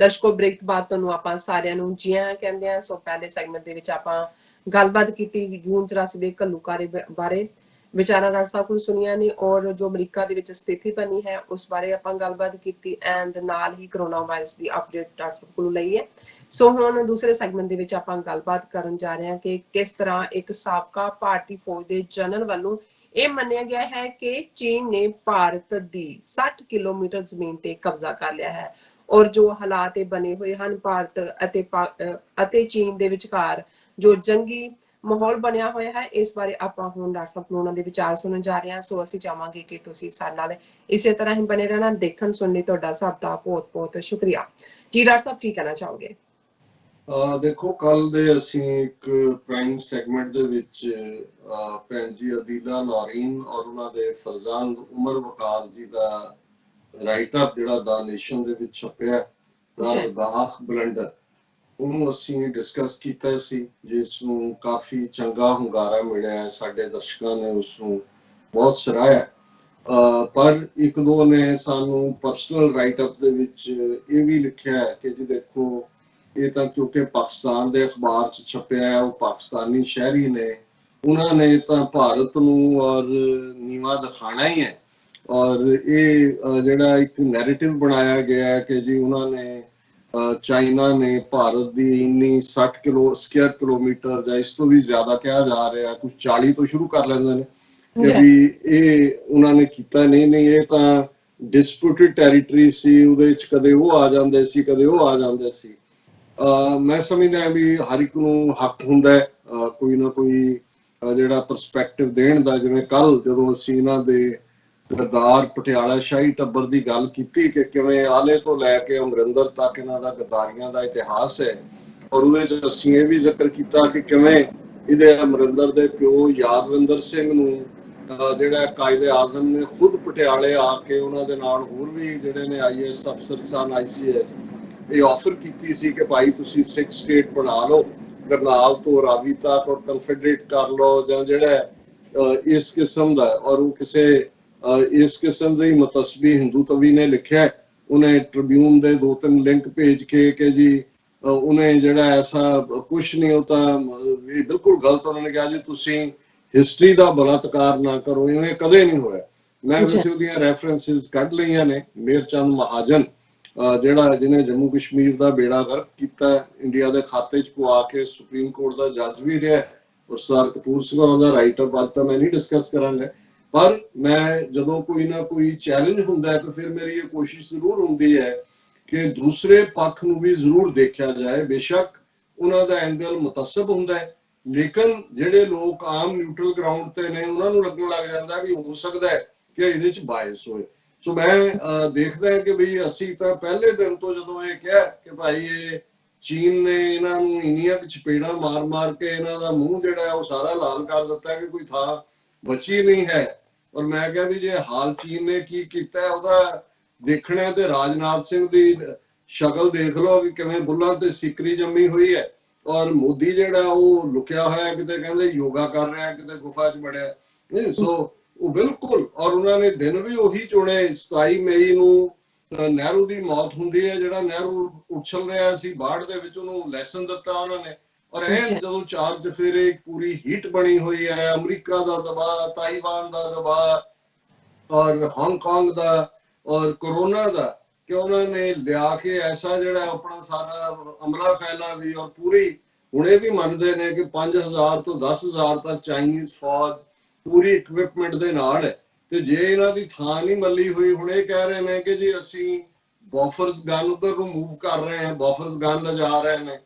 ਦਰਸ਼ਕੋ break ਤੋਂ ਬਾਅਦ ਤੁਹਾਨੂੰ ਆਪਾਂ ਸਾਰਿਆਂ ਨੂੰ ਜੀ ਆਇਆਂ ਕਹਿੰਦੇ ਆ। ਸੋ ਪਹਿਲੇ ਸੈਗਮੈਂਟ ਦੇ ਵਿੱਚ ਆਪਾਂ ਗੱਲਬਾਤ ਕੀਤੀ ਜੂਨ 84 ਦੇ ਘੱਲੂਘਾਰੇ ਬਾਰੇ, ਵਿਚਾਰਾਂ ਡਾਕਟਰ ਸਾਹਿਬ ਕੋਲ ਸੁਣੀਆਂ ਨੇ, ਔਰ ਜੋ ਅਮਰੀਕਾ ਦੇ ਵਿੱਚ ਸਥਿਤੀ ਬਣੀ ਹੈ ਉਸ ਬਾਰੇ ਆਪਾਂ ਗੱਲਬਾਤ ਕੀਤੀ ਐਂਡ ਨਾਲ ਹੀ ਕਰੋਨਾ ਵਾਇਰਸ ਦੀ ਅਪਡੇਟ ਡਾਕਟਰ ਸਾਹਿਬ ਕੋਲ ਲਈ ਹੈ। ਸੋ ਹੁਣ ਦੂਸਰੇ ਸੈਗਮੈਂਟ ਦੇ ਵਿੱਚ ਆਪਾਂ ਗੱਲਬਾਤ ਕਰਨ ਜਾ ਰਹੇ ਹਾਂ ਕਿ ਕਿਸ ਤਰ੍ਹਾਂ ਇੱਕ ਸਾਬਕਾ ਭਾਰਤੀ ਫੌਜ ਦੇ ਜਨਰਲ ਵੱਲੋਂ ਇਹ ਮੰਨਿਆ ਗਿਆ ਹੈ ਕਿ ਚੀਨ ਨੇ ਭਾਰਤ ਦੀ 60 ਕਿਲੋਮੀਟਰ ਜ਼ਮੀਨ ਤੇ ਕਬਜ਼ਾ ਕਰ ਲਿਆ ਹੈ, ਔਰ ਜੋ ਹਾਲਾਤ ਬਣੇ ਹੋਏ ਹਨ ਭਾਰਤ ਅਤੇ ਚੀਨ ਦੇ ਵਿਚਕਾਰ ਜੋ ਜੰਗੀ ਮਾਹੌਲ ਬਣਿਆ ਹੋਇਆ ਹੈ, ਇਸ ਬਾਰੇ ਆਪਾਂ ਹੁਣ ਡਾਕਟਰ ਸਾਹਿਬ ਨੂੰ ਉਹਨਾਂ ਦੇ ਵਿਚਾਰ ਸੁਣਨ ਜਾ ਰਹੇ ਹਾਂ। ਸੋ ਅਸੀਂ ਚਾਹਾਂਗੇ ਕਿ ਤੁਸੀਂ ਸਾਡੇ ਨਾਲ ਇਸੇ ਤਰ੍ਹਾਂ ਹੀ ਬਣੇ ਰਹਿਣਾ। ਦੇਖਣ ਸੁਣਨ ਲਈ ਤੁਹਾਡਾ ਸਭ ਦਾ ਬਹੁਤ ਬਹੁਤ ਸ਼ੁਕਰੀਆ ਜੀ। ਡਾਕਟਰ ਸਾਹਿਬ ਕੀ ਕਹਿਣਾ ਚਾਹੋਗੇ? ਦੇਖੋ, ਕੱਲ ਦੇ ਅਸੀਂ ਇੱਕ ਪ੍ਰਾਈਮ ਸੈਗਮੈਂਟ ਦੇ ਵਿੱਚ ਭੈਣ ਜੀ ਅਦੀਲਾ ਨੌਰੀਨ ਔਰ ਉਹਨਾਂ ਦੇ ਫਰਜ਼ੰਦ ਉਮਰ ਵਕਾਰ ਜੀ ਦਾ ਰਾਈਟ ਅਪ ਜਿਹੜਾ ਦਾ ਨੇਸ਼ਨ ਦੇ ਵਿੱਚ ਛਪਿਆ ਦਾ ਲਦਾਖ ਬਲੰਡਰ, ਉਹਨੂੰ ਅਸੀਂ ਡਿਸਕਸ ਕੀਤਾ ਸੀ, ਜਿਸ ਨੂੰ ਕਾਫੀ ਚੰਗਾ ਹੁੰਗਾਰਾ ਮਿਲਿਆ। ਸਾਡੇ ਦਰਸ਼ਕਾਂ ਨੇ ਉਸ ਨੂੰ ਬਹੁਤ ਸਰਾਹਿਆ। ਪਰ ਇੱਕ ਦੋ ਨੇ ਸਾਨੂੰ ਪਰਸਨਲ ਰਾਈਟ ਅਪ ਦੇ ਵਿੱਚ ਇਹ ਵੀ ਲਿਖਿਆ ਕਿ ਜੀ ਦੇਖੋ, ਇਹ ਤਾਂ ਕਿਉਂਕਿ ਪਾਕਿਸਤਾਨ ਦੇ ਅਖਬਾਰ 'ਚ ਛਪਿਆ ਹੈ, ਉਹ ਪਾਕਿਸਤਾਨੀ ਸ਼ਹਿਰੀ ਨੇ, ਉਹਨਾਂ ਨੇ ਤਾਂ ਭਾਰਤ ਨੂੰ ਔਰ ਨੀਵਾਂ ਦਿਖਾਣਾ ਹੀ ਹੈ। ਔਰ ਇਹ ਜਿਹੜਾ ਇੱਕ ਨੈਰੇਟਿਵ ਬਣਾਇਆ ਗਿਆ ਹੈ ਕਿ ਜੀ ਉਹਨਾਂ ਨੇ ਚਾਈਨਾ ਨੇ ਭਾਰਤ ਦੀ ਇੰਨੀ 60 ਸਕੁਅਰ ਕਿਲੋਮੀਟਰ ਜਾਂ ਇਸ ਤੋਂ ਵੀ ਜ਼ਿਆਦਾ ਕਿਹਾ ਜਾ ਰਿਹਾ, ਕੁਝ 40 ਤੋਂ ਸ਼ੁਰੂ ਕਰ ਲੈਂਦੇ ਨੇ ਕਿ ਵੀ ਇਹ ਉਹਨਾਂ ਨੇ ਕੀਤਾ। ਨਹੀਂ, ਇਹ ਤਾਂ ਡਿਸਪਿਊਟਡ ਟੈਰੀਟਰੀ ਸੀ, ਉਹਦੇ 'ਚ ਕਦੇ ਉਹ ਆ ਜਾਂਦੇ ਸੀ, ਕਦੇ ਉਹ ਆ ਜਾਂਦੇ ਸੀ। ਮੈਂ ਸਮਝਦਾ ਵੀ ਹਰ ਇੱਕ ਨੂੰ ਹੱਕ ਹੁੰਦਾ ਹੈ ਕੋਈ ਨਾ ਕੋਈ ਜਿਹੜਾ ਪਰਸਪੈਕਟਿਵ ਦੇਣ ਦਾ। ਜਿਵੇਂ ਕੱਲ ਜਦੋਂ ਅਸੀਂ ਇਹਨਾਂ ਦੇ ਗਦਾਰ ਪਟਿਆਲਾ ਸ਼ਾਹੀ ਟੱਬਰ ਦੀ ਗੱਲ ਕੀਤੀ ਕਿ ਕਿਵੇਂ ਆਲੇ ਤੋਂ ਲੈ ਕੇ ਅਮਰਿੰਦਰ ਤੱਕ ਇਹਨਾਂ ਦਾ ਗਦਾਰੀਆਂ ਦਾ ਇਤਿਹਾਸ ਹੈ, ਔਰ ਉਹਦੇ 'ਚ ਅਸੀਂ ਇਹ ਵੀ ਜ਼ਿਕਰ ਕੀਤਾ ਕਿ ਕਿਵੇਂ ਇਹਦੇ ਅਮਰਿੰਦਰ ਦੇ ਪਿਓ ਯਾਦਵਿੰਦਰ ਸਿੰਘ ਨੂੰ ਜਿਹੜਾ ਕਾਇਦੇ ਆਜ਼ਮ ਨੇ ਖੁਦ ਪਟਿਆਲੇ ਆ ਕੇ ਉਹਨਾਂ ਦੇ ਨਾਲ ਹੋਰ ਵੀ ਜਿਹੜੇ ਨੇ IAS ਅਫਸਰ ਸਨ, ICS, ਇਹ ਆਫਰ ਕੀਤੀ ਸੀ ਕਿ ਭਾਈ ਤੁਸੀਂ 6 ਸਟੇਟ ਬਣਾ ਲਓ, ਕਰਨਾਲ ਤੋਂ ਰਾਵੀ ਤੱਕ, ਔਰ ਕਨਫੈਡਰੇਟ ਕਰ ਲਓ ਜਾਂ ਜਿਹੜਾ ਇਸ ਕਿਸਮ ਦਾ। ਔਰ ਉਹ ਕਿਸੇ ਇਸ ਕਿਸਮ ਦੇ ਮਤਸਬੀ ਹਿੰਦੂ ਤਵੀ ਨੇ ਲਿਖਿਆ, ਉਹਨੇ ਟ੍ਰਿਬਿਊਨ ਦੇ 2-3 ਲਿੰਕ ਭੇਜ ਕੇ ਕਿ ਜੀ ਉਹਨੇ ਜਿਹੜਾ ਐਸਾ ਕੁਛ ਨਹੀਂ, ਉਹ ਤਾਂ ਇਹ ਬਿਲਕੁਲ ਗਲਤ। ਉਹਨਾਂ ਨੇ ਕਿਹਾ ਜੀ ਤੁਸੀਂ ਹਿਸਟਰੀ ਦਾ ਬਲਾਤਕਾਰ ਨਾ ਕਰੋ, ਇਵੇਂ ਕਦੇ ਨਹੀਂ ਹੋਇਆ। ਮੈਂ ਵੈਸੇ ਉਹਦੀਆਂ ਰੈਫਰੈਂਸਿਸ ਕੱਢ ਲਈਆਂ ਨੇ। ਮੇਰ ਚੰਦ ਮਹਾਜਨ ਜਿਹੜਾ ਜਿਹਨੇ ਜੰਮੂ ਕਸ਼ਮੀਰ ਦਾ ਬੇੜਾ ਗਰਕ ਕੀਤਾ, ਇੰਡੀਆ ਦੇ ਖਾਤੇ 'ਚ ਪਵਾ ਕੇ ਸੁਪਰੀਮ ਕੋਰਟ ਦਾ ਜੱਜ ਵੀ ਰਿਹਾ, ਔਰ ਸਰ ਕਪੂਰ ਸਿੰਘ ਹੋਰਾਂ ਦਾ ਰਾਈਟ ਅਪ ਅੱਜ ਤਾਂ ਮੈਂ ਨਹੀਂ ਡਿਸਕਸ ਕਰਾਂਗਾ। ਪਰ ਮੈਂ ਜਦੋਂ ਕੋਈ ਨਾ ਕੋਈ ਚੈਲੰਜ ਹੁੰਦਾ ਹੈ ਤਾਂ ਫਿਰ ਮੇਰੀ ਇਹ ਕੋਸ਼ਿਸ਼ ਜ਼ਰੂਰ ਹੁੰਦੀ ਹੈ ਕਿ ਦੂਸਰੇ ਪੱਖ ਨੂੰ ਵੀ ਜ਼ਰੂਰ ਦੇਖਿਆ ਜਾਏ। ਬੇਸ਼ੱਕ ਉਹਨਾਂ ਦਾ ਐਂਗਲ ਮੁਤਸਬ ਹੁੰਦਾ ਹੈ, ਲੇਕਿਨ ਜਿਹੜੇ ਲੋਕ ਆਮ ਨਿਊਟਰਲ ਗਰਾਊਂਡ ਤੇ ਨੇ ਉਹਨਾਂ ਨੂੰ ਲੱਗਣ ਲੱਗ ਜਾਂਦਾ ਵੀ ਹੋ ਸਕਦਾ ਹੈ ਕਿ ਇਹਦੇ 'ਚ ਬਾਇਸ ਹੋਏ। ਸੋ ਮੈਂ ਦੇਖਦਾ ਕਿ ਵੀ ਅਸੀਂ ਤਾਂ ਪਹਿਲੇ ਦਿਨ ਤੋਂ ਜਦੋਂ ਇਹ ਕਿਹਾ ਕਿ ਭਾਈ ਇਹ ਚੀਨ ਨੇ ਇਹਨਾਂ ਨੂੰ ਇੰਨੀਆਂ ਚਪੇੜਾਂ ਮਾਰ ਕੇ ਇਹਨਾਂ ਦਾ ਮੂੰਹ ਜਿਹੜਾ ਉਹ ਸਾਰਾ ਲਾਲ ਕਰ ਦਿੱਤਾ ਕਿ ਕੋਈ ਥਾਂ ਬਚੀ ਨਹੀਂ ਹੈ। ਔਰ ਮੈਂ ਕਿਹਾ ਵੀ ਜੇ ਹਾਲ ਚੀਨ ਨੇ ਕੀ ਕੀਤਾ ਉਹਦਾ ਦੇਖਣਾ ਤੇ ਰਾਜਨਾਥ ਸਿੰਘ ਦੀ ਸ਼ਕਲ ਦੇਖ ਲਓ ਕਿ ਕਿਵੇਂ ਬੁੱਲਾਂ ਤੇ ਸਿਕਰੀ ਜੰਮੀ ਹੋਈ ਹੈ, ਔਰ ਮੋਦੀ ਜਿਹੜਾ ਉਹ ਲੁਕਿਆ ਹੋਇਆ, ਕਿਤੇ ਕਹਿੰਦੇ ਯੋਗਾ ਕਰ ਰਿਹਾ, ਕਿਤੇ ਗੁਫਾ 'ਚ ਵੜਿਆ। ਸੋ ਉਹ ਬਿਲਕੁਲ, ਔਰ ਉਹਨਾਂ ਨੇ ਦਿਨ ਵੀ ਉਹੀ ਚੁਣੇ। 27 ਮਈ ਨੂੰ ਨਹਿਰੂ ਦੀ ਮੌਤ ਹੁੰਦੀ ਹੈ, ਜਿਹੜਾ ਨਹਿਰੂ ਉਛਲ ਰਿਹਾ ਸੀ ਬਾੜ ਦੇ ਵਿੱਚ, ਉਹਨੂੰ ਲੈਸਨ ਦਿੱਤਾ ਉਹਨਾਂ ਨੇ। ਔਰ ਇਹ ਜਦੋਂ 4 ਚਫੇਰੇ ਪੂਰੀ ਹੀਟ ਬਣੀ ਹੋਈ ਹੈ, ਅਮਰੀਕਾ ਦਾ ਦਬਾਅ, ਤਾਈਵਾਨ ਦਾ ਦਬਾਅ, ਔਰ ਹਾਂਗਕਾਂਗ ਦਾ, ਔਰ ਕੋਰੋਨਾ ਦਾ, ਕਿ ਉਹਨਾਂ ਨੇ ਲਿਆ ਕੇ ਐਸਾ ਜਿਹੜਾ ਆਪਣਾ ਸਾਰਾ ਅਮਲਾ ਫੈਲਾ ਵੀ, ਔਰ ਪੂਰੀ ਹੁਣ ਇਹ ਵੀ ਮੰਨਦੇ ਨੇ ਕਿ 5000 ਤੋਂ 10,000 ਤੱਕ ਚਾਈਨੀਜ਼ ਫੌਜ ਪੂਰੀ ਇਕਵਿਪਮੈਂਟ ਦੇ ਨਾਲ ਹੈ। ਤੇ ਜੇ ਇਹਨਾਂ ਦੀ ਥਾਂ ਨਹੀਂ ਮੱਲੀ ਹੋਈ, ਹੁਣ ਇਹ ਕਹਿ ਰਹੇ ਨੇ ਕਿ ਜੀ ਅਸੀਂ ਬੋਫਰਸ ਗਨ ਉਧਰ ਨੂੰ ਮੂਵ ਕਰ ਰਹੇ ਹਾਂ, ਬੋਫਰਸ ਗਨ ਲਿਜਾ ਰਹੇ ਨੇ।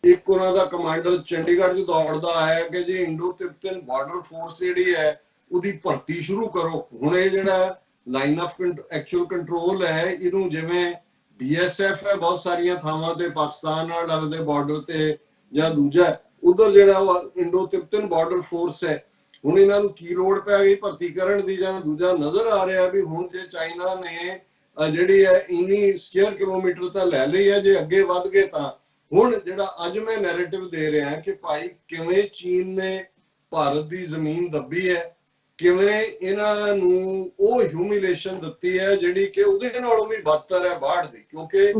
ਇੱਕ ਉਹਨਾਂ ਦਾ ਕਮਾਂਡਰ ਚੰਡੀਗੜ੍ਹ 'ਚ ਦੌੜਦਾ ਆਇਆ ਕਿ ਜੀ ਇੰਡੋ ਤਿਬਤਨ ਬਾਰਡਰ ਫੋਰਸ ਜਿਹੜੀ ਹੈ ਉਹਦੀ ਭਰਤੀ ਸ਼ੁਰੂ ਕਰੋ। ਹੁਣ ਇਹ ਜਿਹੜਾ ਲਾਈਨ ਆਫ ਐਕਚੁਅਲ ਕੰਟਰੋਲ ਹੈ, ਇਹਨੂੰ ਜਿਵੇਂ BSF ਹੈ ਬਹੁਤ ਸਾਰੀਆਂ ਥਾਵਾਂ ਤੇ ਪਾਕਿਸਤਾਨ ਨਾਲ ਲੱਗਦੇ ਬਾਰਡਰ ਤੇ, ਜਾਂ ਦੂਜਾ ਉਧਰ ਜਿਹੜਾ ਉਹ ਇੰਡੋ ਤਿਬਤਨ ਬਾਰਡਰ ਫੋਰਸ ਹੈ। ਹੁਣ ਇਹਨਾਂ ਨੂੰ ਕੀ ਲੋੜ ਪੈ ਗਈ ਭਰਤੀ ਕਰਨ ਦੀ? ਜਾਂ ਦੂਜਾ ਨਜ਼ਰ ਆ ਰਿਹਾ ਵੀ ਹੁਣ ਜੇ ਚਾਈਨਾ ਨੇ ਜਿਹੜੀ ਹੈ ਇੰਨੀ ਸਕੁਅਰ ਕਿਲੋਮੀਟਰ ਤਾਂ ਲੈ ਲਈ ਹੈ, ਜੇ ਅੱਗੇ ਵੱਧ ਗਏ ਤਾਂ ਹੁਣ ਜਿਹੜਾ ਅੱਜ ਮੈਂ ਨੈਰੇਟਿਵ ਦੇ ਰਿਹਾ ਕਿ ਭਾਈ ਕਿਵੇਂ ਚੀਨ ਨੇ ਭਾਰਤ ਦੀ ਜ਼ਮੀਨ ਦੱਬੀ ਹੈ, ਕਿਵੇਂ ਇਹਨਾਂ ਨੂੰ ਉਹ ਹਿਊਮਿਲੇਸ਼ਨ ਦਿੱਤੀ ਹੈ ਜਿਹੜੀ ਕਿ ਉਹਦੇ ਨਾਲੋਂ ਵੀ ਬਦਤਰ ਹੈ ਬਾੜ ਦੀ। ਕਿਉਂਕਿ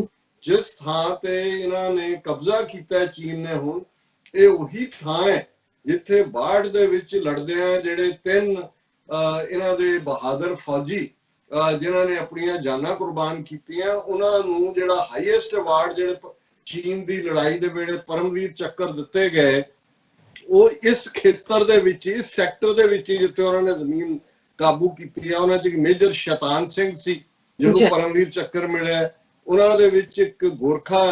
ਜਿਸ ਥਾਂ ਤੇ ਇਹਨਾਂ ਨੇ ਕਬਜ਼ਾ ਕੀਤਾ ਚੀਨ ਨੇ, ਹੁਣ ਇਹ ਉਹੀ ਥਾਂ ਹੈ ਜਿੱਥੇ ਬਾੜ ਦੇ ਵਿੱਚ ਲੜਦਿਆਂ ਜਿਹੜੇ 3 ਇਹਨਾਂ ਦੇ ਬਹਾਦਰ ਫੌਜੀ ਜਿਨ੍ਹਾਂ ਨੇ ਆਪਣੀਆਂ ਜਾਨਾਂ ਕੁਰਬਾਨ ਕੀਤੀਆਂ, ਉਹਨਾਂ ਨੂੰ ਜਿਹੜਾ ਹਾਈਐਸਟ ਅਵਾਰਡ ਜਿਹੜੇ ਚੀਨ ਦੀ ਲੜਾਈ ਦੇ ਵੇਲੇ ਪਰਮਵੀਰ ਚੱਕਰ ਦਿੱਤੇ ਗਏ, ਉਹ ਇਸ ਖੇਤਰ ਦੇ ਵਿੱਚ, ਇਸ ਸੈਕਟਰ ਦੇ ਵਿੱਚ ਜਿੱਥੇ ਉਹਨਾਂ ਨੇ ਜ਼ਮੀਨ ਕਾਬੂ ਕੀਤੀ ਹੈ। ਉਹਨਾਂ 'ਚ ਇੱਕ ਮੇਜਰ ਸ਼ੈਤਾਨ ਸਿੰਘ ਸੀ ਜਿਹਨੂੰ ਪਰਮਵੀਰ ਚੱਕਰ ਮਿਲਿਆ। ਉਹਨਾਂ ਦੇ ਵਿੱਚ ਇੱਕ ਗੋਰਖਾ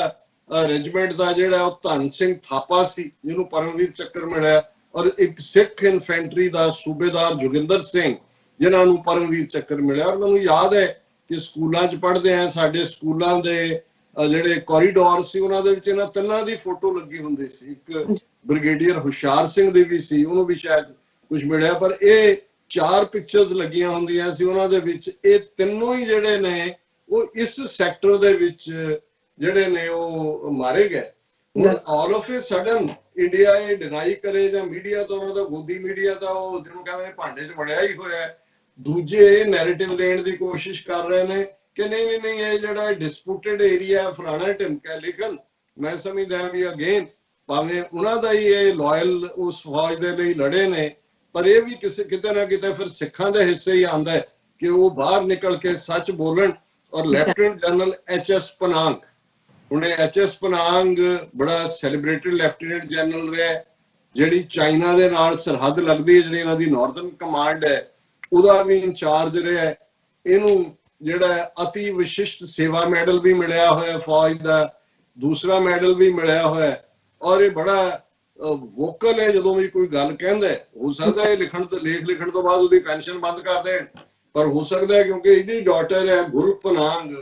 ਰੈਜੀਮੈਂਟ ਦਾ ਜਿਹੜਾ ਉਹ ਧਨ ਸਿੰਘ ਥਾਪਾ ਸੀ ਜਿਹਨੂੰ ਪਰਮਵੀਰ ਚੱਕਰ ਮਿਲਿਆ, ਔਰ ਇੱਕ ਸਿੱਖ ਇਨਫੈਂਟਰੀ ਦਾ ਸੂਬੇਦਾਰ ਜੋਗਿੰਦਰ ਸਿੰਘ ਜਿਨ੍ਹਾਂ ਨੂੰ ਪਰਮਵੀਰ ਚੱਕਰ ਮਿਲਿਆ। ਔਰ ਮੈਨੂੰ ਯਾਦ ਹੈ ਕਿ ਸਕੂਲਾਂ 'ਚ ਪੜ੍ਹਦੇ ਆ, ਸਾਡੇ ਸਕੂਲਾਂ ਦੇ ਜਿਹੜੇ ਕੋਰੀਡੋਰ ਸੀ ਉਹਨਾਂ ਦੇ ਵਿੱਚ ਇਹਨਾਂ ਤਿੰਨਾਂ ਦੀ ਫੋਟੋ ਲੱਗੀ ਹੁੰਦੀ ਸੀ। ਇੱਕ ਬ੍ਰਿਗੇਡੀਅਰ ਹੁਸ਼ਿਆਰ ਸਿੰਘ ਦੀ ਵੀ ਸੀ, ਉਹਨੂੰ ਵੀ ਸ਼ਾਇਦ ਕੁਝ ਮਿਲਿਆ, ਪਰ ਇਹ 4 ਪਿਕਚਰਸ ਲੱਗੀਆਂ ਹੁੰਦੀਆਂ ਸੀ ਉਹਨਾਂ ਦੇ ਵਿੱਚ। ਇਹ ਤਿੰਨੋਂ ਹੀ ਜਿਹੜੇ ਨੇ ਉਹ ਇਸ ਸੈਕਟਰ ਦੇ ਵਿੱਚ ਜਿਹੜੇ ਨੇ ਉਹ ਮਾਰੇ ਗਏ। ਹੁਣ all of A sudden India ਇਹ ਡਿਨਾਈ ਕਰੇ ਜਾਂ ਮੀਡੀਆ ਤੋਂ, ਉਹਨਾਂ ਦਾ ਗੋਦੀ ਮੀਡੀਆ ਤਾਂ ਉਹ ਜਿਹਨੂੰ ਕਹਿੰਦੇ ਨੇ ਭਾਂਡੇ 'ਚ ਵੜਿਆ ਹੀ ਹੋਇਆ, ਦੂਜੇ ਨੈਰੇਟਿਵ ਦੇਣ ਦੀ ਕੋਸ਼ਿਸ਼ ਕਰ ਰਹੇ ਨੇ ਕਿ ਨਹੀਂ ਨਹੀਂ ਨਹੀਂ ਇਹ ਜਿਹੜਾ ਡਿਸਪਿਊਟਡ ਏਰੀਆ ਫਲਾਣਾ ਢਿਮਕਾ। ਲੇਕਿਨ ਮੈਂ ਸਮਝਦਾ ਵੀ ਅਗੇਨ ਭਾਵੇਂ ਉਹਨਾਂ ਦਾ ਹੀ ਇਹ ਲਾਇਲ ਉਸ ਫੌਜ ਦੇ ਲਈ ਲੜੇ ਨੇ, ਪਰ ਇਹ ਵੀ ਕਿਤੇ ਨਾ ਕਿਤੇ ਫਿਰ ਸਿੱਖਾਂ ਦੇ ਹਿੱਸੇ ਹੀ ਆਉਂਦਾ ਹੈ ਕਿ ਉਹ ਬਾਹਰ ਨਿਕਲ ਕੇ ਸੱਚ ਬੋਲਣ। ਔਰ ਲੈਫਟੀਨੈਂਟ ਜਨਰਲ HS ਪਨਾਂਗ, ਉਹਨੇ HS ਪਨਾਂਗ ਬੜਾ ਸੈਲੀਬ੍ਰੇਟਡ ਲੈਫਟੀਨੈਂਟ ਜਨਰਲ ਰਿਹਾ, ਜਿਹੜੀ ਚਾਈਨਾ ਦੇ ਨਾਲ ਸਰਹੱਦ ਲੱਗਦੀ ਹੈ, ਜਿਹੜੀ ਇਹਨਾਂ ਦੀ ਨਾਰਥਰਨ ਕਮਾਂਡ ਹੈ, ਉਹਦਾ ਵੀ ਇੰਚਾਰਜ ਰਿਹਾ। ਇਹਨੂੰ ਜਿਹੜਾ ਅਤੀ ਵਿਸ਼ਿਸ਼ਟ ਸੇਵਾ ਮੈਡਲ ਵੀ ਮਿਲਿਆ ਹੋਇਆ ਫੌਜ ਦਾ, ਦੂਸਰਾ ਮੈਡਲ ਵੀ ਮਿਲਿਆ ਹੋਇਆ। ਔਰ ਇਹ ਬੜਾ ਵੋਕਲ ਹੈ ਜਦੋਂ ਵੀ ਕੋਈ ਗੱਲ ਕਹਿੰਦਾ। ਹੋ ਸਕਦਾ ਇਹ ਲੇਖ ਲਿਖਣ ਤੋਂ ਬਾਅਦ ਉਹਦੀ ਪੈਨਸ਼ਨ ਬੰਦ ਕਰ ਦੇਣ, ਪਰ ਹੋ ਸਕਦਾ ਕਿਉਂਕਿ ਇਹਦੀ ਡਾਟਰ ਹੈ ਗੁਰਪਨਾਂਗ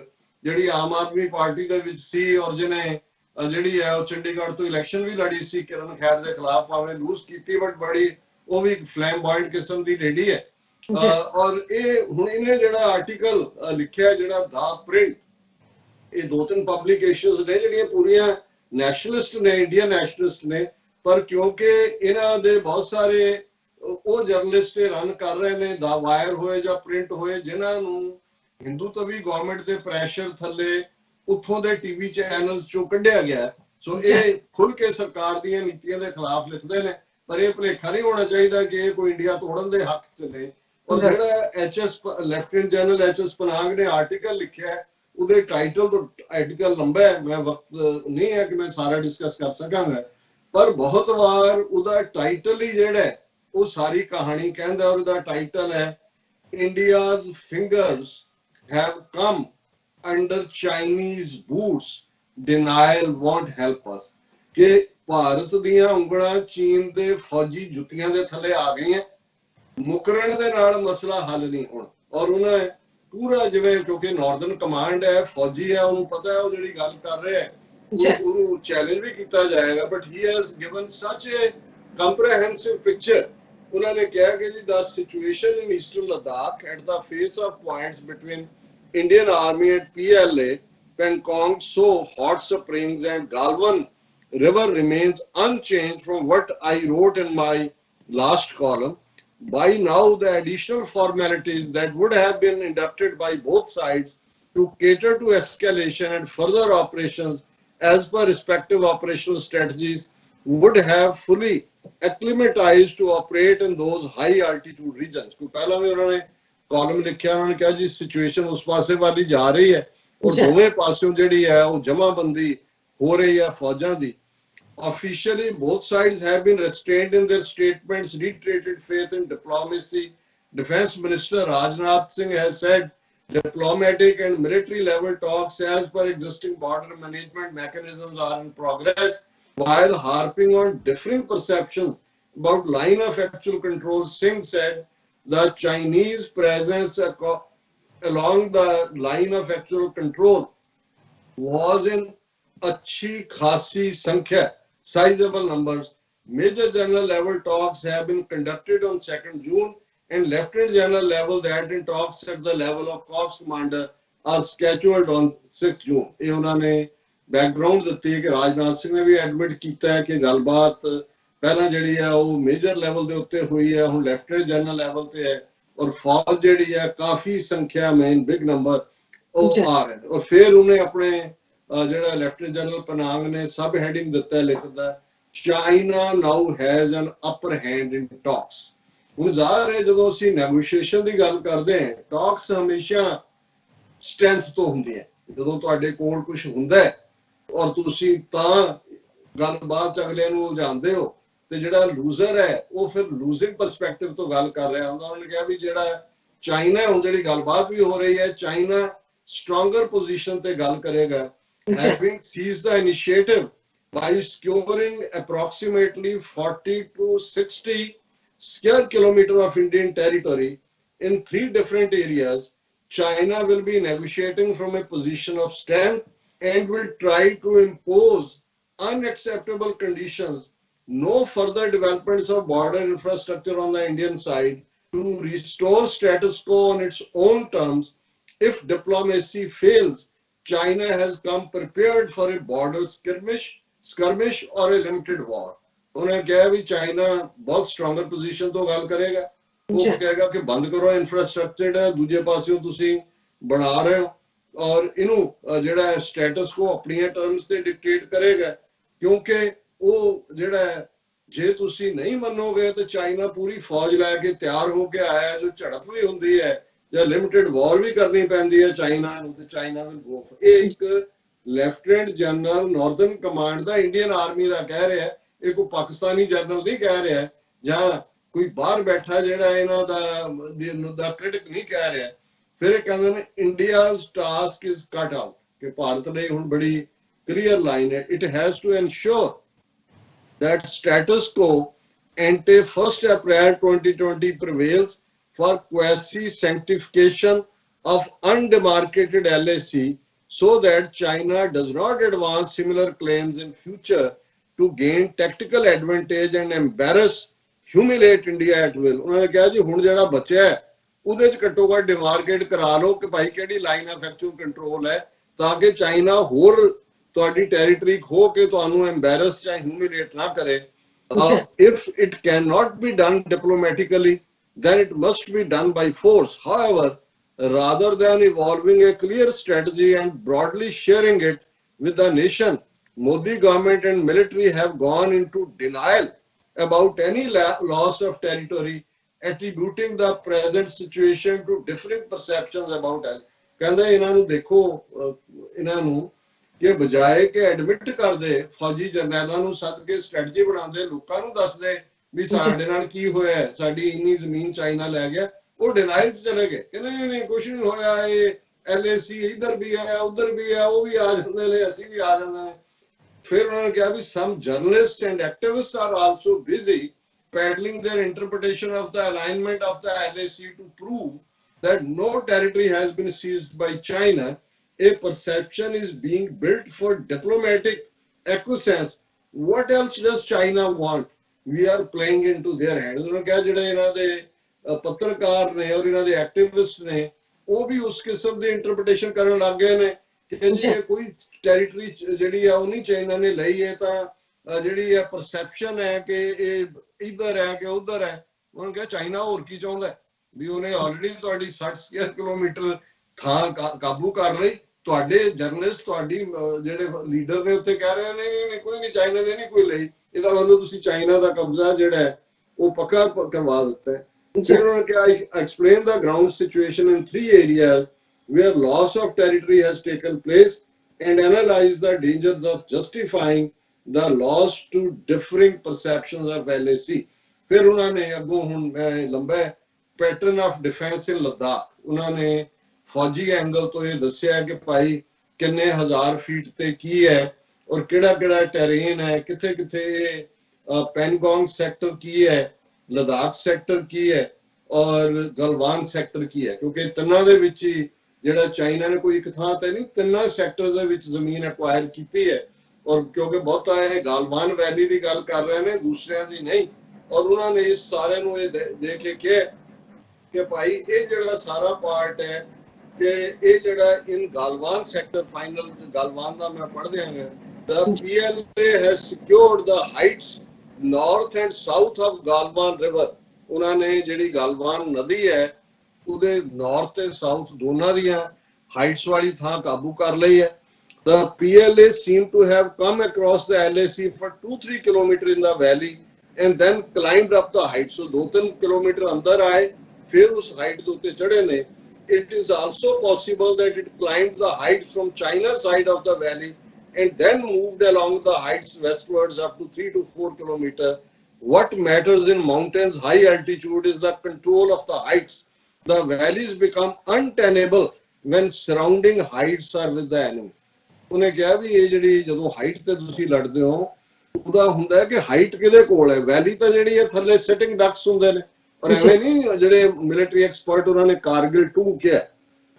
ਜਿਹੜੀ ਆਮ ਆਦਮੀ ਪਾਰਟੀ ਦੇ ਵਿੱਚ ਸੀ, ਔਰ ਜਿਹਨੇ ਜਿਹੜੀ ਹੈ ਉਹ ਚੰਡੀਗੜ੍ਹ ਤੋਂ ਇਲੈਕਸ਼ਨ ਵੀ ਲੜੀ ਸੀ ਕਿਰਨ ਖੈਰ ਦੇ ਖਿਲਾਫ, ਭਾਵੇਂ ਲੂਜ਼ ਕੀਤੀ ਬਟ ਬੜੀ ਉਹ ਵੀ ਫਲੈਮਬਾਇੰਟ ਕਿਸਮ ਦੀ ਲੇਡੀ ਹੈ। ਔਰ ਇਹ ਹੁਣ ਇਹਨੇ ਜਿਹੜਾ ਆਰਟੀਕਲ ਲਿਖਿਆ ਜਿਹੜਾ ਦਾ ਪ੍ਰਿੰਟ, ਇਹ 2-3 ਪਬਲਿਕੇਸ਼ਨਸ ਨੇ ਜਿਹੜੀਆਂ ਪੂਰੀਆਂ ਨੈਸ਼ਨਲਿਸਟ ਨੇ, ਇੰਡੀਅਨ ਨੈਸ਼ਨਲਿਸਟ ਨੇ, ਪਰ ਕਿਉਂਕਿ ਇਹਨਾਂ ਦੇ ਬਹੁਤ ਸਾਰੇ ਉਹ ਜਰਨਲਿਸਟ ਰਨ ਕਰ ਰਹੇ ਨੇ, ਦਾ ਵਾਇਰ ਹੋਏ ਜਾਂ ਪ੍ਰਿੰਟ ਹੋਏ, ਜਿਨ੍ਹਾਂ ਨੂੰ ਹਿੰਦੂਤਵੀ ਗਵਰਨਮੈਂਟ ਦੇ ਪ੍ਰੈਸ਼ਰ ਥੱਲੇ ਉੱਥੋਂ ਦੇ ਟੀਵੀ ਚੈਨਲ ਚੋਂ ਕੱਢਿਆ ਗਿਆ। ਸੋ ਇਹ ਖੁੱਲ ਕੇ ਸਰਕਾਰ ਦੀਆਂ ਨੀਤੀਆਂ ਦੇ ਖਿਲਾਫ ਲਿਖਦੇ ਨੇ, ਪਰ ਇਹ ਭੁਲੇਖਾ ਨਹੀਂ ਹੋਣਾ ਚਾਹੀਦਾ ਕਿ ਇਹ ਕੋਈ ਇੰਡੀਆ ਤੋੜਨ ਦੇ ਹੱਕ 'ਚ ਨੇ। ਔਰ ਜਿਹੜਾ ਲੈਫਟੀਨੈਂਟ ਜਨਰਲ HS ਪਨਾਂਗ ਨੇ ਆਰਟੀਕਲ ਲਿਖਿਆ, ਉਹਦੇ ਟਾਈਟਲ ਤੋਂ ਆਰਟੀਕਲ ਲੰਬਾ ਹੈ, ਮੈਂ ਵਕਤ ਨਹੀਂ ਹੈ ਕਿ ਮੈਂ ਸਾਰਾ ਡਿਸਕਸ ਕਰ ਸਕਾਂਗਾ, ਪਰ ਬਹੁਤ ਵਾਰ ਉਹਦਾ ਟਾਈਟਲ ਹੀ ਜਿਹੜਾ ਉਹ ਸਾਰੀ ਕਹਾਣੀ ਕਹਿੰਦਾ। ਔਰ ਉਹਦਾ ਟਾਈਟਲ ਹੈ India's fingers have come under Chinese boots, denial won't help us, ਕਿ ਭਾਰਤ ਦੀਆਂ ਉਂਗਲਾਂ ਚੀਨ ਦੇ ਫੌਜੀ ਜੁੱਤੀਆਂ ਦੇ ਥੱਲੇ ਆ ਗਈਆਂ, ਮੁਕਰਨ ਦੇ ਨਾਲ ਮਸਲਾ ਹੱਲ ਨਹੀਂ ਹੋਣਾ। ਔਰ ਉਹਨਾਂ ਪੂਰਾ ਜਿਵੇਂ ਕਿਉਂਕਿ ਨਾਰਥਰਨ ਕਮਾਂਡ ਹੈ, ਫੌਜੀ ਹੈ, ਉਹਨੂੰ ਪਤਾ ਹੈ ਉਹ ਜਿਹੜੀ ਗੱਲ ਕਰ ਰਿਹਾ ਹੈ ਉਹਨੂੰ ਚੈਲੰਜ ਵੀ ਕੀਤਾ ਜਾਏਗਾ, ਬਟ ਹੀ ਹੈਜ਼ ਗਿਵਨ ਸੱਚ ਏ ਕੰਪ੍ਰੀਹੈਂਸਿਵ ਪਿਕਚਰ। ਉਹਨਾਂ ਨੇ ਕਿਹਾ ਕਿ ਜੀ the situation in eastern Ladakh at the face of points between Indian Army and PLA, Pangong, So, Hot Springs and Galwan River remains unchanged from what I wrote in my last column. By now, the additional formalities that would have been inducted by both sides to cater to escalation and further operations as per respective operational strategies would have fully acclimatized to operate in those high altitude regions. ਕੋਈ ਪਹਿਲਾਂ ਵੀ ਉਹਨਾਂ ਨੇ column ਲਿਖਿਆ, ਉਹਨਾਂ ਨੇ ਕਿਹਾ ਜੀ situation ਉਸ ਪਾਸੇ ਵਾਲੀ ਜਾ ਰਹੀ ਹੈ, ਔਰ ਦੋਵੇਂ ਪਾਸਿਓਂ ਜਿਹੜੀ ਹੈ ਉਹ ਜਮਾਬੰਦੀ ਹੋ ਰਹੀ ਹੈ ਫੌਜਾਂ ਦੀ। Officially, both sides have been restrained in their statements, reiterated faith in diplomacy. Defense Minister Rajnath Singh has said diplomatic and military level talks as per existing border management mechanisms are in progress, while harping on differing perceptions about line of actual control. Singh said the Chinese presence along the line of actual control was in achhi khasi sankhya, sizable numbers. Major general level talks have been conducted on 2nd June and lieutenant general level that in talks at the level of corps commander are scheduled on 6th June. ਇਹ ਉਹਨਾਂ ਨੇ background ਦਿੱਤੀ ਕਿ ਰਾਜਨਾਥ ਸਿੰਘ ਨੇ ਵੀ admit ਕੀਤਾ ਹੈ ਕਿ ਗੱਲਬਾਤ ਪਹਿਲਾਂ ਜਿਹੜੀ ਹੈ ਉਹ ਮੇਜਰ ਲੈਵਲ ਦੇ ਉੱਤੇ ਹੋਈ ਹੈ, ਹੁਣ ਲੈਫਟੀਨੈਂਟ ਜਨਰਲ ਲੈਵਲ ਤੇ ਹੈ, ਔਰ ਫੌਜ ਜਿਹੜੀ ਹੈ ਕਾਫੀ ਸੰਖਿਆ ਮੇਂ ਬਿਗ ਨੰਬਰ ਉਹ ਆ ਰਹੇ। ਔਰ ਫਿਰ ਉਹਨੇ ਆਪਣੇ ਜਿਹੜਾ ਲੈਫਟੀਨੈਂਟ ਜਨਰਲ ਪਨਾਂਗ ਨੇ ਸਬ ਹੈਡਿੰਗ ਦਿੱਤਾ ਲਿਖਦਾ, China now has an upper hand in talks. ਹੁਣ ਜ਼ਾਹਰ ਹੈ ਜਦੋਂ ਅਸੀਂ ਨੈਗੋਸ਼ੀਏਸ਼ਨ ਦੀ ਗੱਲ ਕਰਦੇ ਹਾਂ, ਟਾਕਸ ਹਮੇਸ਼ਾ ਸਟਰੈਂਥ ਤੋਂ ਹੁੰਦੀ ਹੈ। ਜਦੋਂ ਤੁਹਾਡੇ ਕੋਲ ਕੁਝ ਹੁੰਦਾ ਹੈ ਔਰ ਤੁਸੀਂ ਤਾਂ ਗੱਲਬਾਤ ਚ ਅਗਲੇ ਨੂੰ ਉਲਝਾਉਂਦੇ ਹੋ, ਤੇ ਜਿਹੜਾ ਲੂਜ਼ਰ ਹੈ ਉਹ ਫਿਰ ਲੂਜ਼ਿੰਗ ਪਰਸਪੈਕਟਿਵ ਤੋਂ ਗੱਲ ਕਰ ਰਿਹਾ ਹੁੰਦਾ। ਉਹਨੇ ਕਿਹਾ ਵੀ ਜਿਹੜਾ ਚਾਈਨਾ, ਹੁਣ ਜਿਹੜੀ ਗੱਲਬਾਤ ਵੀ ਹੋ ਰਹੀ ਹੈ, ਚਾਈਨਾ ਸਟਰੋਂਗਰ ਪੋਜੀਸ਼ਨ ਤੇ ਗੱਲ ਕਰੇਗਾ, having seized the initiative by securing approximately 40 to 60 square kilometer of Indian territory in 3 different areas. China will be negotiating from a position of strength and will try to impose unacceptable conditions, no further developments of border infrastructure on the Indian side, to restore status quo on its own terms. If diplomacy fails, China has come prepared for a border skirmish or a limited war. ਉਹਨੇ ਕਿਹਾ ਵੀ China ਬਹੁਤ stronger position ਤੋਂ ਗੱਲ ਕਰੇਗਾ। ਉਹ ਕਹੇਗਾ ਕਿ ਬੰਦ ਕਰੋ ਇਨਫਰਾਸਟ੍ਰਕਚਰ, ਦੂਜੇ ਪਾਸਿਓਂ ਤੁਸੀਂ ਬਣਾ ਰਹੇ ਹੋ, ਔਰ ਇਹਨੂੰ ਜਿਹੜਾ ਸਟੇਟਸ ਕੋ ਆਪਣੀਆਂ ਟਰਮਸ ਤੇ ਡਿਕਟੇਟ ਕਰੇਗਾ। ਕਿਉਂਕਿ ਉਹ ਜਿਹੜਾ ਜੇ ਤੁਸੀਂ ਨਹੀਂ ਮੰਨੋਗੇ ਤਾਂ ਚਾਈਨਾ ਪੂਰੀ ਫੌਜ ਲੈ ਕੇ ਤਿਆਰ ਹੋ ਕੇ ਆਇਆ, ਜੋ ਝੜਪ ਵੀ ਹੁੰਦੀ ਹੈ ਜਾਂ ਲਿਮਿਟਡ ਵਾਰ ਵੀ ਕਰਨੀ ਪੈਂਦੀ ਹੈ ਚਾਈਨਾ ਨੂੰ, ਤੇ ਚਾਈਨਾ ਵਿਲ ਗੋ। ਇਹ ਇੱਕ ਲੈਫਟੀਨੈਂਟ ਜਨਰਲ ਨਾਰਦਰਨ ਕਮਾਂਡ ਦਾ ਇੰਡੀਅਨ ਆਰਮੀ ਦਾ ਕਹਿ ਰਿਹਾ, ਇਹ ਕੋਈ ਪਾਕਿਸਤਾਨੀ ਜਨਰਲ ਨਹੀਂ ਕਹਿ ਰਿਹਾ, ਜਾਂ ਕੋਈ ਬਾਹਰ ਬੈਠਾ ਜਿਹੜਾ ਇਹਨਾਂ ਦਾ ਕ੍ਰਿਟਿਕ ਨਹੀਂ ਕਹਿ ਰਿਹਾ। ਫਿਰ ਇਹ ਕਹਿੰਦੇ ਨੇ India's task is cut out, ਕਿ ਭਾਰਤ ਲਈ ਹੁਣ ਬੜੀ ਕਲੀਅਰ ਲਾਈਨ ਹੈ, it has to ensure that status quo ante 1st April 2020 prevails for quasi-sanctification of undemarcated LAC, so that China does not advance similar claims in future to gain tactical advantage and embarrass, humiliate India at will. उन्होंने कहा जी हुण जेड़ा बच्चा है ਉਹਦੇ ਚ ਘੱਟੋ ਘੱਟ ਡਿਮਾਰਕੇਟ ਕਰਾ ਲਓ ਕਿ ਭਾਈ ਕਿਹੜੀ ਲਾਈਨ ਆਫ ਐਕਚੁਅਲ ਕੰਟਰੋਲ ਹੈ, ਤਾਂ ਕਿ ਚਾਈਨਾ ਹੋਰ ਤੁਹਾਡੀ ਟੈਰੀਟਰੀ ਖੋ ਕੇ ਤੁਹਾਨੂੰ ਐਮਬੈਰਸ ਜਾਂ ਹਿਊਮਿਲੇਟ ਨਾ ਕਰੇ। If it cannot be done diplomatically, then it must be done by force. However, rather than evolving a clear strategy and broadly sharing it with the nation, Modi government and military have gone into denial about any loss of territory, attributing the present situation to differing perceptions about it. ਕਹਿੰਦੇ ਇਹਨਾਂ ਨੂੰ ਦੇਖੋ, ਇਹਨਾਂ ਨੂੰ ਕਿ ਬਜਾਏ ਕਿ admit ਕਰਦੇ, ਫੌਜੀ ਜਰਨੈਲਾਂ ਨੂੰ ਸੱਦ ਕੇ ਸਟ੍ਰੈਟਜੀ ਬਣਾਉਂਦੇ, ਲੋਕਾਂ ਨੂੰ ਦੱਸਦੇ ਵੀ ਸਾਡੇ ਨਾਲ ਕੀ ਹੋਇਆ, ਸਾਡੀ ਇੰਨੀ ਜ਼ਮੀਨ ਚਾਈਨਾ ਲੈ ਗਿਆ, ਉਹ ਡਿਨਾਈਲ ਚ ਚਲੇ ਗਏ ਕਿ ਨਹੀਂ ਨਹੀਂ ਕੁਝ ਨਹੀਂ ਹੋਇਆ, ਇਹ LAC ਇੱਧਰ ਵੀ ਹੈ ਉੱਧਰ ਵੀ ਹੈ, ਉਹ ਵੀ ਆ ਜਾਂਦੇ ਨੇ, ਅਸੀਂ ਵੀ ਆ ਜਾਂਦੇ ਨੇ। ਫਿਰ ਉਹਨਾਂ ਨੇ ਕਿਹਾ ਵੀ some journalists and activists are also busy peddling their interpretation of the alignment of the LAC to prove that no territory has been seized by China. A perception is being built for diplomatic acquiescence. What else does China want? We are playing into their hands. ਉਹਨਾਂ ਕਿਹਾ ਜਿਹੜੇ ਇਹਨਾਂ ਦੇ ਪੱਤਰਕਾਰ ਨੇ ਔਰ ਇਹਨਾਂ ਦੇ ਐਕਟਿਵਿਸਟ ਨੇ, ਉਹ ਵੀ ਉਸ ਕਿਸਮ ਦੀ ਇੰਟਰਪ੍ਰੀਟੇਸ਼ਨ ਕਰਨ ਲੱਗ ਗਏ ਨੇ ਕਿ ਜੇ ਕੋਈ ਟੈਰੀਟਰੀ ਜਿਹੜੀ ਆ ਉਹ ਨਹੀਂ ਚਾਈਨਾ ਨੇ ਲਈ ਹੈ, ਤਾਂ ਜਿਹੜੀ ਹੈ ਪਰਸੈਪਸ਼ਨ ਹੈ ਕਿ ਇਹ ਇੱਧਰ ਹੈ ਕਿ ਉੱਧਰ ਹੈ। ਉਹਨਾਂ ਕਿਹਾ ਚਾਈਨਾ ਹੋਰ ਕੀ ਚਾਹੁੰਦਾ ਵੀ, ਉਹਨੇ ਆਲਰੇਡੀ ਤੁਹਾਡੀ 60 ਸਕੁਅਰ ਕਿਲੋਮੀਟਰ ਥਾਂ ਕਾਬੂ ਕਰ ਲਈ। ਤੁਹਾਡੇ ਜਰਨਲਿਸਟ, ਤੁਹਾਡੀ ਜਿਹੜੇ ਲੀਡਰ ਨੇ ਉੱਥੇ ਕਹਿ ਰਹੇ ਨੇ ਕੋਈ ਨਹੀਂ, ਚਾਈਨਾ ਨੇ ਨਹੀਂ ਕੋਈ ਲਈ, ਇਹਦਾ ਮਤਲਬ ਤੁਸੀਂ ਚਾਈਨਾ ਦਾ ਕਬਜ਼ਾ ਜਿਹੜਾ ਹੈ ਉਹ ਪੱਕਾ ਕਰਵਾ ਦਿੱਤਾ ਹੈ। ਫਿਰ ਉਹਨਾਂ ਨੇ ਕਿਹਾ explain the ground situation in 3 areas where loss of territory has taken place and analyze the dangers of justifying the loss to differing perceptions of LAC. ਫਿਰ ਉਹਨਾਂ ਨੇ ਅੱਗੋਂ ਹੁਣ ਲੰਬਾ ਪੈਟਰਨ ਆਫ ਡਿਫੈਂਸ ਇਨ ਲੱਦਾਖ, ਉਹਨਾਂ ਨੇ ਫੌਜੀ ਐਂਗਲ ਤੋਂ ਇਹ ਦੱਸਿਆ ਕਿ ਭਾਈ ਕਿੰਨੇ ਹਜ਼ਾਰ ਫੀਟ ਤੇ ਕੀ ਹੈ ਔਰ ਕਿਹੜਾ ਕਿਹੜਾ ਟੈਰੇਨ ਹੈ, ਕਿੱਥੇ ਕਿੱਥੇ ਪੈਨਗੋਂਗ ਸੈਕਟਰ ਕੀ ਹੈ, ਲਦਾਖ ਸੈਕਟਰ ਕੀ ਹੈ ਔਰ ਗਲਵਾਨ ਸੈਕਟਰ ਕੀ ਹੈ। ਕਿਉਂਕਿ ਤਿੰਨਾਂ ਦੇ ਵਿੱਚ ਹੀ ਜਿਹੜਾ ਚਾਈਨਾ ਨੇ ਕੋਈ ਇੱਕ ਥਾਂ ਤੇ ਨਹੀਂ, ਤਿੰਨਾਂ ਸੈਕਟਰ ਦੇ ਵਿੱਚ ਜ਼ਮੀਨ ਐਕਵਾਇਰ ਕੀਤੀ ਹੈ। ਔਰ ਕਿਉਂਕਿ ਬਹੁਤਾ ਇਹ ਗਲਵਾਨ ਵੈਲੀ ਦੀ ਗੱਲ ਕਰ ਰਹੇ ਨੇ, ਦੂਸਰਿਆਂ ਦੀ ਨਹੀਂ। ਔਰ ਉਹਨਾਂ ਨੇ ਇਸ ਸਾਰੇ ਨੂੰ ਇਹ ਦੇਖ ਕੇ ਕਿਹਾ ਕਿ ਭਾਈ ਇਹ ਜਿਹੜਾ ਸਾਰਾ ਪਾਰਟ ਹੈ ਕਿ ਇਹ ਜਿਹੜਾ ਇਨ ਗਲਵਾਨ ਸੈਕਟਰ, ਫਾਈਨਲ ਗਲਵਾਨ ਦਾ ਮੈਂ ਪੜ੍ਹ ਦਿਆਂਗਾ, the PLA has secured the heights north and south of Galwan river. ਉਹਨਾਂ ਨੇ ਜਿਹੜੀ ਗਲਵਾਨ ਨਦੀ ਹੈ ਉਹਦੇ ਨਾਰਥ ਤੇ ਸਾਊਥ ਦੋਨਾਂ ਦੀਆਂ ਹਾਈਟਸ ਵਾਲੀ ਥਾਂ ਕਾਬੂ ਕਰ ਲਈ ਹੈ। the PLA seemed to have come across the LAC for 2-3 kilometer in the valley and then climbed up the height. So 2-3 kilometer अंदर आए, फिर उस height के ऊपर चढ़े ने. It is also possible that it climbed the heights from China side of the valley and then moved along the heights westwards up to 3 to 4 kilometer. What matters in mountains high altitude is the control of the heights. The valleys become untenable when surrounding heights are with the enemy. ਉਹਨੇ ਕਿਹਾ ਵੀ ਇਹ ਜਿਹੜੀ ਜਦੋਂ height ਤੇ ਤੁਸੀਂ ਲੜਦੇ ਹੋ ਉਹਦਾ ਹੁੰਦਾ ਹੈ ਕਿ ਹਾਈਟ ਕਿਹਦੇ ਕੋਲ ਹੈ, ਵੈਲੀ ਤਾਂ ਜਿਹੜੀ ਹੈ ਥੱਲੇ ਸਿਟਿੰਗ ਡਕਸ ਹੁੰਦੇ ਨੇ, ਪਰ ਐਵੇਂ ਨਹੀਂ. ਜਿਹੜੇ ਮਿਲਟਰੀ ਐਕਸਪਰਟ ਉਹਨਾਂ ਨੇ ਕਾਰਗਿਲ 2 ਕਿਹਾ,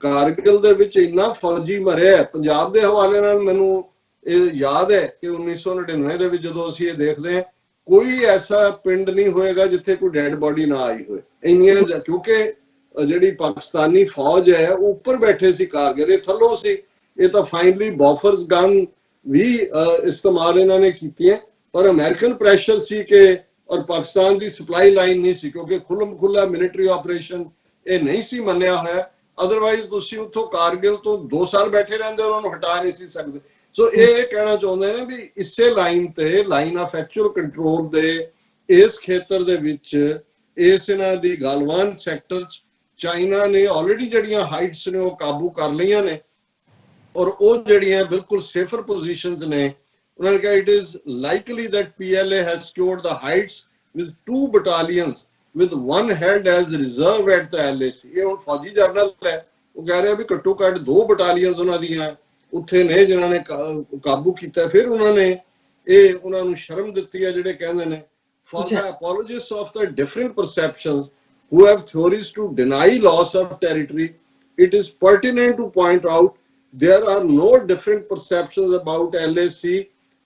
ਕਾਰਗਿਲ ਦੇ ਵਿੱਚ ਇੰਨਾ ਫੌਜੀ ਮਰਿਆ. ਪੰਜਾਬ ਦੇ ਹਵਾਲੇ ਨਾਲ ਮੈਨੂੰ ਇਹ ਯਾਦ ਹੈ ਕਿ 1999 ਦੇ ਵਿੱਚ ਜਦੋਂ ਅਸੀਂ ਇਹ ਦੇਖਦੇ ਹਾਂ ਕੋਈ ਐਸਾ ਪਿੰਡ ਨਹੀਂ ਹੋਏਗਾ ਜਿੱਥੇ ਕੋਈ ਡੈਡ ਬੋਡੀ ਨਾ ਆਈ ਹੋਏ ਇੰਨੀਆਂ, ਕਿਉਂਕਿ ਜਿਹੜੀ ਪਾਕਿਸਤਾਨੀ ਫੌਜ ਹੈ ਉਹ ਉੱਪਰ ਬੈਠੇ ਸੀ, ਕਾਰਗਿਲ ਇਹ ਥੱਲੋਂ ਸੀ. ਇਹ ਤਾਂ ਫਾਈਨਲੀ ਬੋਫਰਸ ਗਨ ਵੀ ਇਸਤੇਮਾਲ ਇਹਨਾਂ ਨੇ ਕੀਤੀਆਂ, ਪਰ ਅਮਰੀਕਨ ਪ੍ਰੈਸ਼ਰ ਸੀ ਕਿ ਔਰ ਪਾਕਿਸਤਾਨ ਦੀ ਸਪਲਾਈ ਲਾਈਨ ਨਹੀਂ ਸੀ, ਕਿਉਂਕਿ ਖੁੱਲਾ ਮਿਲਟਰੀ ਆਪਰੇਸ਼ਨ ਇਹ ਨਹੀਂ ਸੀ ਮੰਨਿਆ ਹੋਇਆ. ਅਦਰਵਾਈਜ਼ ਤੁਸੀਂ ਉੱਥੋਂ ਕਾਰਗਿਲ ਤੋਂ 2 ਸਾਲ ਬੈਠੇ ਰਹਿੰਦੇ, ਉਹਨਾਂ ਨੂੰ ਹਟਾ ਨਹੀਂ ਸੀ ਸਕਦੇ. ਸੋ ਇਹ ਕਹਿਣਾ ਚਾਹੁੰਦੇ ਨੇ ਵੀ ਇਸੇ ਲਾਈਨ ਤੇ, ਲਾਈਨ ਆਫ ਐਕਚੁਅਲ ਕੰਟਰੋਲ ਦੇ ਇਸ ਖੇਤਰ ਦੇ ਵਿੱਚ, ਇਸ ਇਹਨਾਂ ਦੀ ਗਾਲਵਾਨ ਸੈਕਟਰ ਚ ਚਾਈਨਾ ਨੇ ਆਲਰੇਡੀ ਜਿਹੜੀਆਂ ਹਾਈਟਸ ਨੇ ਉਹ ਕਾਬੂ ਕਰ ਲਈਆਂ ਨੇ ਔਰ ਉਹ ਜਿਹੜੀਆਂ ਬਿਲਕੁਲ ਸੇਫਰ ਪੋਜੀਸ਼ਨਸ ਨੇ. ਉਹਨਾਂ ਨੇ ਕਿਹਾ it is likely that PLA has secured the heights with 2 battalions with one held as reserve at the LAC. ਇਹ ਹੁਣ ਫੌਜੀ ਜਰਨਲ ਹੈ, ਉਹ ਕਹਿ ਰਿਹਾ ਵੀ ਘੱਟੋ ਘੱਟ 2 battalions ਉਹਨਾਂ ਦੀਆਂ ਉੱਥੇ ਨੇ ਜਿਨ੍ਹਾਂ ਨੇ ਕਾਬੂ ਕੀਤਾ. ਫਿਰ ਉਹਨਾਂ ਨੇ ਇਹ ਉਹਨਾਂ ਨੂੰ ਸ਼ਰਮ ਦਿੱਤੀ ਹੈ ਜਿਹੜੇ ਕਹਿੰਦੇ ਨੇ for the apologists of the different perceptions who have theories to deny loss of territory, it is pertinent to point out there are no different perceptions about LAC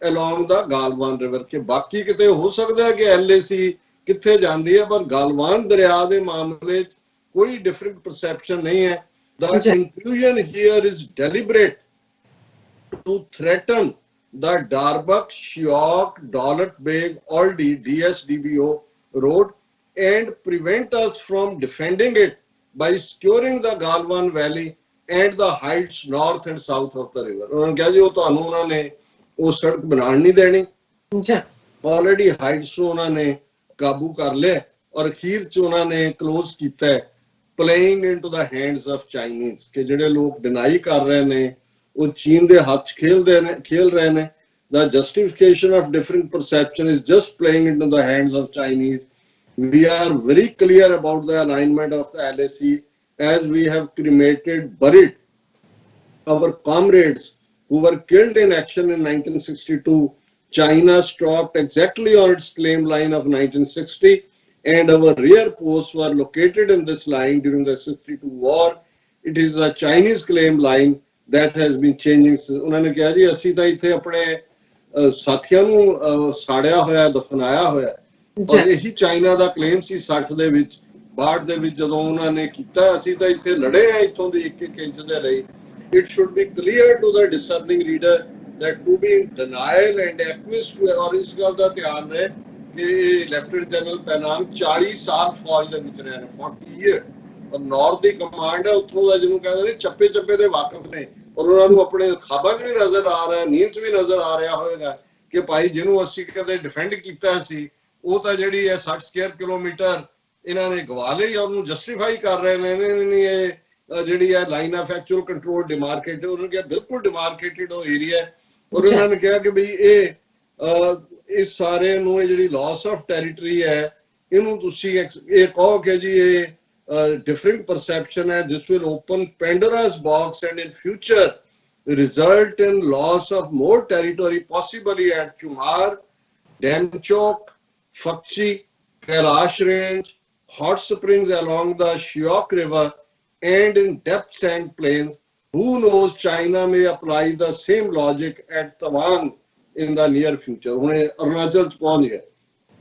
along the Galwan river. ਕਿ ਬਾਕੀ ਕਿਤੇ ਹੋ ਸਕਦਾ ਹੈ ਕਿ LAC ਕਿੱਥੇ ਜਾਂਦੀ ਹੈ, ਪਰ ਗਾਲਵਾਨ ਦਰਿਆ ਦੇ ਮਾਮਲੇ 'ਚ ਕੋਈ different perception ਨਹੀਂ ਹੈ. The conclusion here is deliberate to threaten the Darbuk Shiok Daulat Beg Aldi DSDBO road and prevent us from defending it by securing the Galwan Valley and the heights north and south of the river. ਉਹਨਾਂ ਨੇ ਕਿਹਾ ਜੀ ਉਹ ਤੁਹਾਨੂੰ ਉਹਨਾਂ ਨੇ ਉਹ ਸੜਕ ਬਣਾਉਣ ਨਹੀਂ ਦੇਣੀ, ਆਲਰੇਡੀ ਹਾਈਟਸ ਨੂੰ ਉਹਨਾਂ ਨੇ ਕਾਬੂ ਕਰ ਲਿਆ ਔਰ ਅਖੀਰ ਚ ਉਹਨਾਂ ਨੇ ਕਲੋਜ਼ ਕੀਤਾ playing into the hands of Chinese, ਕਿ ਜਿਹੜੇ ਲੋਕ ਡਿਨਾਈ ਕਰ ਰਹੇ ਨੇ ਉਹ ਚੀਨ ਦੇ ਹੱਥ 'ਚ ਖੇਲ ਰਹੇ ਨੇ. The justification of different perception is just playing into the hands of Chinese. We are very clear about the alignment of the LAC as we have buried our comrades who were killed in action in 1962. China stopped exactly on its claim line of 1960 and our rear posts were located in this line during the 62 war. It is the Chinese claim line that has been changing. ਉਹਨਾਂ ਨੇ ਕਿਹਾ ਜੀ ਅਸੀਂ ਤਾਂ ਇੱਥੇ ਆਪਣੇ ਸਾਥੀਆਂ ਨੂੰ ਸਾੜਿਆ ਹੋਇਆ, ਦਫਨਾਇਆ ਹੋਇਆ, ਔਰ ਇਹੀ ਚਾਈਨਾ ਦਾ ਕਲੇਮ ਸੀ 60 ਦੇ ਵਿੱਚ, 62 ਦੇ ਵਿੱਚ ਜਦੋਂ ਉਹਨਾਂ ਨੇ ਕੀਤਾ, ਅਸੀਂ ਤਾਂ ਇੱਥੇ ਲੜੇ ਆ ਇੱਥੋਂ ਦੀ 1-1 ਇੰਚ ਦੇ ਲਈ. It should be clear to the discerning reader that to be in denial and acquiesce to, ਔਰ ਇਸ ਗੱਲ ਦਾ ਧਿਆਨ ਰਹੇ ਕਿ ਲੈਫਟੀਨੈਂਟ ਜਨਰਲ ਪੈਨਾਮ 40 ਸਾਲ ਫੌਜ ਦੇ ਵਿੱਚ ਰਹੇ ਨੇ, 40 years, ਔਰ ਨਾਰਥ ਦੀ ਕਮਾਂਡ ਹੈ ਉੱਥੋਂ ਦਾ, ਜਿਹਨੂੰ ਕਹਿੰਦੇ ਨੇ ਚੱਪੇ ਚੱਪੇ ਦੇ ਵਾਕਿਫ ਨੇ, ਔਰ ਉਹਨਾਂ ਨੂੰ ਆਪਣੇ ਖਾਬਾਂ 'ਚ ਵੀ ਨਜ਼ਰ ਆ ਰਿਹਾ, ਨੀਂਦ 'ਚ ਵੀ ਨਜ਼ਰ ਆ ਰਿਹਾ ਹੋਵੇਗਾ ਕਿ ਭਾਈ ਜਿਹਨੂੰ ਅਸੀਂ ਕਦੇ ਡਿਫੈਂਡ ਕੀਤਾ ਸੀ ਉਹ ਤਾਂ ਜਿਹੜੀ ਹੈ 60 ਸਕੁਅਰ ਕਿਲੋਮੀਟਰ ਇਹਨਾਂ ਨੇ ਗਵਾ ਲਈ, ਉਹਨੂੰ ਜਸਟੀਫਾਈ ਕਰ ਰਹੇ ਨੇ ਨਹੀਂ ਇਹ ਜਿਹੜੀ ਹੈ ਲਾਈਨ ਆਫ ਐਕਚੁਅਲ ਕੰਟਰੋਲ ਡਿਮਾਰਕੇਟਡ, ਉਹਨਾਂ ਨੇ ਕਿਹਾ ਬਿਲਕੁਲ ਡਿਮਾਰਕੇਟਡ ਉਹ ਏਰੀਆ, ਔਰ ਉਹਨਾਂ ਨੇ ਕਿਹਾ ਕਿ ਬਈ ਇਹ ਇਸ ਸਾਰੇ ਨੂੰ ਇਹ ਜਿਹੜੀ ਲਾਸ ਆਫ ਟੈਰੀਟਰੀ ਹੈ ਇਹਨੂੰ ਤੁਸੀਂ ਇਹ ਕਹੋ ਕਿ ਜੀ ਇਹ different perception hai. This will open Pandora's box and in future result in loss of more territory, possibly at Chumar, Damchok, Fakchi, Kailash Range, hot springs along the Shiok River and in depth sand plains. Who knows, China may apply the same logic at Tawang in the near future. Hune Arunachal pahunch gaya.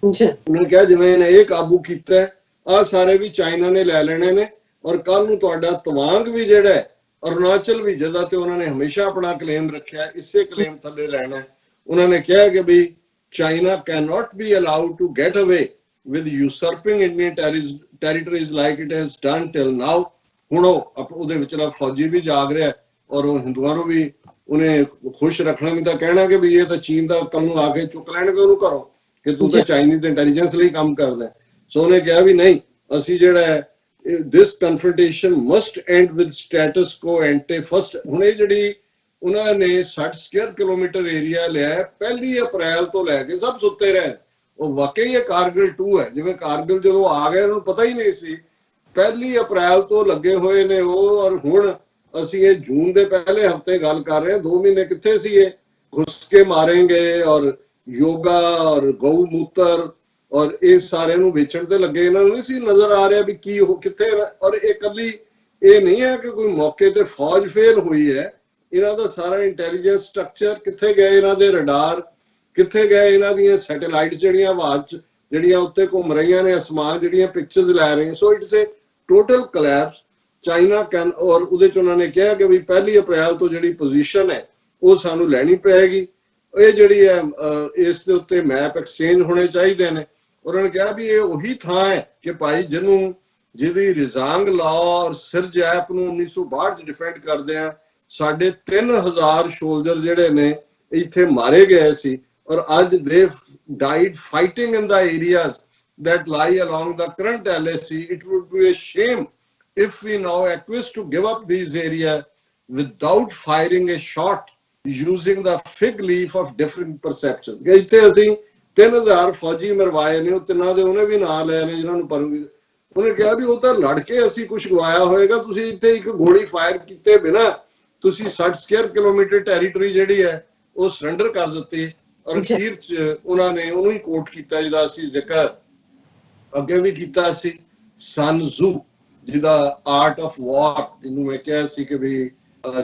Unhone kiha jiਵੇਂ ਇਹਨੇ ਇਹ ਕਾਬੂ ਕੀਤਾ ਆ ਸਾਰੇ ਵੀ China ਨੇ ਲੈ ਲੈਣੇ ਨੇ, ਔਰ ਕੱਲ ਨੂੰ ਤੁਹਾਡਾ ਤਵਾਂਗ ਵੀ ਜਿਹੜਾ ਹੈ ਅਰੁਣਾਚਲ ਵੀ, ਜਿਹਦਾ ਤੇ ਉਹਨਾਂ ਨੇ ਹਮੇਸ਼ਾ ਆਪਣਾ ਕਲੇਮ ਰੱਖਿਆ, ਇਸੇ ਕਲੇਮ ਥੱਲੇ ਲੈਣਾ. ਉਹਨਾਂ ਨੇ ਕਿਹਾ ਕਿ ਵੀ China can not be allowed to get away with usurping Indian territories like it has done till now. ਹੁਣ ਉਹਦੇ ਵਿਚਲਾ ਫੌਜੀ ਵੀ ਜਾਗ ਰਿਹਾ ਔਰ ਉਹ ਹਿੰਦੂਆਂ ਨੂੰ ਵੀ ਉਹਨੇ ਖੁਸ਼ ਰੱਖਣਾ, ਨਹੀਂ ਤਾਂ ਕਹਿਣਾ ਕਿ ਵੀ ਇਹ ਤਾਂ ਚੀਨ ਦਾ ਕੱਲ ਨੂੰ ਆ ਕੇ ਚੁੱਕ ਲੈਣਗੇ ਉਹਨੂੰ ਘਰੋਂ ਕਿ ਤੂੰ ਤਾਂ ਚਾਈਨੀਜ਼ ਇੰਟੈਲੀਜੈਂਸ ਲਈ ਕੰਮ ਕਰਦਾ। ਸੋ ਉਹਨੇ ਕਿਹਾ ਵੀ ਨਹੀਂ, ਅਸੀਂ ਜਿਹੜਾ ਹੈ this confrontation must end with status quo ante first। ਹੁਣ ਇਹ ਜਿਹੜੀ ਉਹਨਾਂ ਨੇ 60 ਸਕੁਅਰ ਕਿਲੋਮੀਟਰ ਏਰੀਆ ਲਿਆ, 1 ਅਪ੍ਰੈਲ ਤੋਂ ਲੈ ਕੇ ਸਭ ਸੁੱਤੇ ਰਹੇ। ਉਹ ਵਾਕਈ ਇਹ ਕਾਰਗਿਲ 2 ਹੈ, ਜਿਵੇਂ ਕਾਰਗਿਲ ਜਦੋਂ ਆ ਗਏ ਉਹਨੂੰ ਪਤਾ ਹੀ ਨਹੀਂ ਸੀ। 1 ਅਪ੍ਰੈਲ ਤੋਂ ਲੱਗੇ ਹੋਏ ਨੇ ਉਹ, ਔਰ ਹੁਣ ਅਸੀਂ ਇਹ ਜੂਨ ਦੇ ਪਹਿਲੇ ਹਫਤੇ ਗੱਲ ਕਰ ਰਹੇ ਹਾਂ। 2 ਮਹੀਨੇ ਕਿੱਥੇ ਸੀ ਇਹ, ਘੁਸ ਕੇ ਮਾरेंगे ਔਰ ਯੋਗਾ ਔਰ ਗਊ ਮੂਤਰ ਔਰ ਇਹ ਸਾਰੇ ਨੂੰ ਵੇਚਣ ਤੇ ਲੱਗੇ। ਇਹਨਾਂ ਨੂੰ ਨਹੀਂ ਸੀ ਨਜ਼ਰ ਆ ਰਿਹਾ ਵੀ ਕੀ ਉਹ ਕਿੱਥੇ। ਔਰ ਇਹ ਕੱਲੀ ਇਹ ਨਹੀਂ ਹੈ ਕਿ ਕੋਈ ਮੌਕੇ ਤੇ ਫੌਜ ਫੇਲ ਹੋਈ ਹੈ, ਇਹਨਾਂ ਦਾ ਸਾਰਾ ਇੰਟੈਲੀਜੈਂਸ ਸਟਰਕਚਰ ਕਿੱਥੇ ਗਏ, ਇਹਨਾਂ ਦੇ ਰਡਾਰ ਕਿੱਥੇ ਗਏ, ਇਹਨਾਂ ਦੀਆਂ ਸੈਟੇਲਾਈਟ ਜਿਹੜੀਆਂ ਹਵਾ 'ਚ ਜਿਹੜੀਆਂ ਉੱਤੇ ਘੁੰਮ ਰਹੀਆਂ ਨੇ, ਅਸਮਾਨ ਜਿਹੜੀਆਂ ਪਿਕਚਰਸ ਲੈ ਰਹੇ। So it's A total collapse. China can, ਔਰ ਉਹਦੇ 'ਚ ਉਹਨਾਂ ਨੇ ਕਿਹਾ ਕਿ ਵੀ 1 ਅਪ੍ਰੈਲ ਤੋਂ ਜਿਹੜੀ ਪੋਜੀਸ਼ਨ ਹੈ ਉਹ ਸਾਨੂੰ ਲੈਣੀ ਪਏਗੀ। ਇਹ ਜਿਹੜੀ ਹੈ ਇਸ ਦੇ ਉੱਤੇ ਮੈਪ ਐਕਸਚੇਂਜ ਹੋਣੇ ਚਾਹੀਦੇ ਨੇ। ਉਹਨਾਂ ਨੇ ਕਿਹਾ ਵੀ ਇਹ ਉਹੀ ਥਾਂ ਹੈ ਕਿ ਭਾਈ ਜਿਹਦੀ ਰਿਜ਼ਾਂਗ ਲਾ ਔਰ ਸਿਰਜ ਐਪ ਨੂੰ 1962 ਚ ਡਿਫੈਂਡ ਕਰਦੇ ਆ, ਸਾਡੇ 3000 ਸੋਲਜਰ ਜਿਹੜੇ ਨੇ ਇੱਥੇ ਮਾਰੇ ਗਏ ਸੀ। ਔਰ ਅੱਜ ਦੇ died fighting in the areas that lie along the current LAC. It would be a shame if we now acquiesce to give up these areas without firing a shot using the fig leaf of different perceptions। ਕਿ ਇੱਥੇ ਅਸੀਂ 3000 ਫੌਜੀ ਮਰਵਾਏ ਨੇ, ਉਹ ਤਿੰਨਾਂ ਦੇ ਉਹਨੇ ਵੀ ਨਾਂ ਲਏ ਨੇ ਜਿਹਨਾਂ ਨੂੰ ਪਰ ਉਹਨੇ ਕਿਹਾ ਵੀ ਉਹ ਤਾਂ ਲੜ ਕੇ ਅਸੀਂ ਕੁਝ ਗਵਾਇਆ ਹੋਏਗਾ, ਤੁਸੀਂ ਇੱਥੇ ਇੱਕ ਗੋਲੀ ਫਾਇਰ ਕੀਤੇ ਬਿਨਾ ਤੁਸੀਂ 60 ਸਕੁਅਰ ਕਿਲੋਮੀਟਰ ਟੈਰੀਟਰੀ ਜਿਹੜੀ ਹੈ ਉਹ ਸਰੈਂਡਰ ਕਰ ਦਿੱਤੀ। ਔਰ ਅਖੀਰ ਚ ਉਹਨਾਂ ਨੇ ਉਹਨੂੰ ਹੀ ਕੋਟ ਕੀਤਾ ਜਿਹਦਾ ਅਸੀਂ ਜ਼ਿਕਰ ਅੱਗੇ ਵੀ ਕੀਤਾ ਸੀ, ਸਨ ਜ਼ੂ, ਜਿਹਦਾ ਆਰਟ ਆਫ ਵਾਰ, ਜਿਹਨੂੰ ਮੈਂ ਕਿਹਾ ਸੀ ਕਿ ਵੀ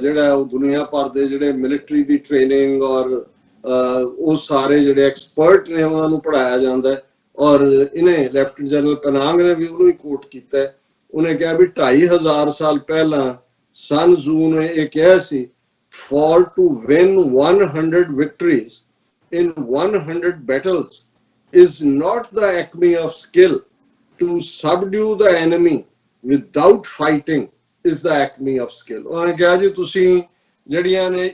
ਜਿਹੜਾ ਉਹ ਦੁਨੀਆ ਭਰ ਦੇ ਜਿਹੜੇ ਮਿਲਟਰੀ ਦੀ ਟ੍ਰੇਨਿੰਗ ਔਰ ਉਹ ਸਾਰੇ ਜਿਹੜੇ ਐਕਸਪਰਟ ਨੇ ਉਹਨਾਂ ਨੂੰ ਪੜ੍ਹਾਇਆ ਜਾਂਦਾ। ਔਰ ਇਹਨੇ ਲੈਫਟੀਨੈਂਟ ਜਨਰਲ ਪਨਾਂਗ ਨੇ ਵੀ ਉਹਨੂੰ ਹੀ ਕੋਟ ਕੀਤਾ। ਉਹਨੇ ਕਿਹਾ ਵੀ 2500 ਸਾਲ ਪਹਿਲਾਂ ਸਨ ਜ਼ੂ ਨੇ ਇਹ ਕਿਹਾ ਸੀ, for to win 100 victories in 100 battles is not the acme of skill, to subdue the enemy without fighting is the acme of skill। ਉਹਨੇ ਕਿਹਾ ਜੀ ਤੁਸੀਂ ਜਿਹੜੀਆਂ ਨੇ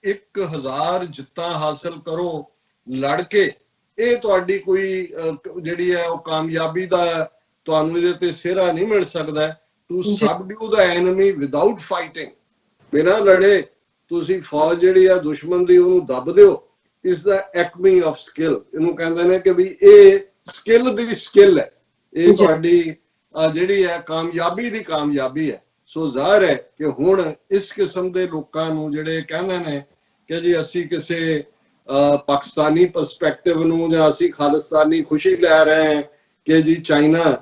1000 ਜਿੱਤਾਂ ਹਾਸਲ ਕਰੋ ਲੜ ਕੇ, ਇਹ ਤੁਹਾਡੀ ਕੋਈ ਜਿਹੜੀ ਹੈ ਉਹ ਕਾਮਯਾਬੀ ਦਾ ਤੁਹਾਨੂੰ ਇਹਦੇ ਤੇ ਸਿਹਰਾ ਨਹੀਂ ਮਿਲ ਸਕਦਾ। To subdue the enemy without fighting, ਬਿਨਾਂ ਲੜੇ ਤੁਸੀਂ ਫੌਜ ਜਿਹੜੀ ਆ ਦੁਸ਼ਮਣ ਦੀ ਉਹਨੂੰ ਦੱਬ ਦਿਓ, ਇਸ ਦਾ ਐਕਮੀ ਆਫ ਸਕਿੱਲ। ਇਹਨੂੰ ਕਹਿੰਦੇ ਨੇ ਕਿ ਵੀ ਇਹ ਸਕਿੱਲ ਦੀ ਸਕਿੱਲ ਹੈ, ਇਹ ਤੁਹਾਡੀ ਜਿਹੜੀ ਹੈ ਕਾਮਯਾਬੀ ਦੀ ਕਾਮਯਾਬੀ ਹੈ। ਸੋ ਜ਼ਾਹਿਰ ਹੈ ਕਿ ਹੁਣ ਇਸ ਕਿਸਮ ਦੇ ਲੋਕਾਂ ਨੂੰ ਜਿਹੜੇ ਕਹਿੰਦੇ ਨੇ ਕਿ ਜੀ ਅਸੀਂ ਕਿਸੇ ਪਾਕਿਸਤਾਨੀ ਪਰਸਪੈਕਟਿਵ ਨੂੰ ਜਾਂ ਅਸੀਂ ਖਾਲਿਸਤਾਨੀ ਖੁਸ਼ੀ ਲੈ ਰਹੇ ਹਾਂ ਕਿ ਜੀ ਚਾਈਨਾ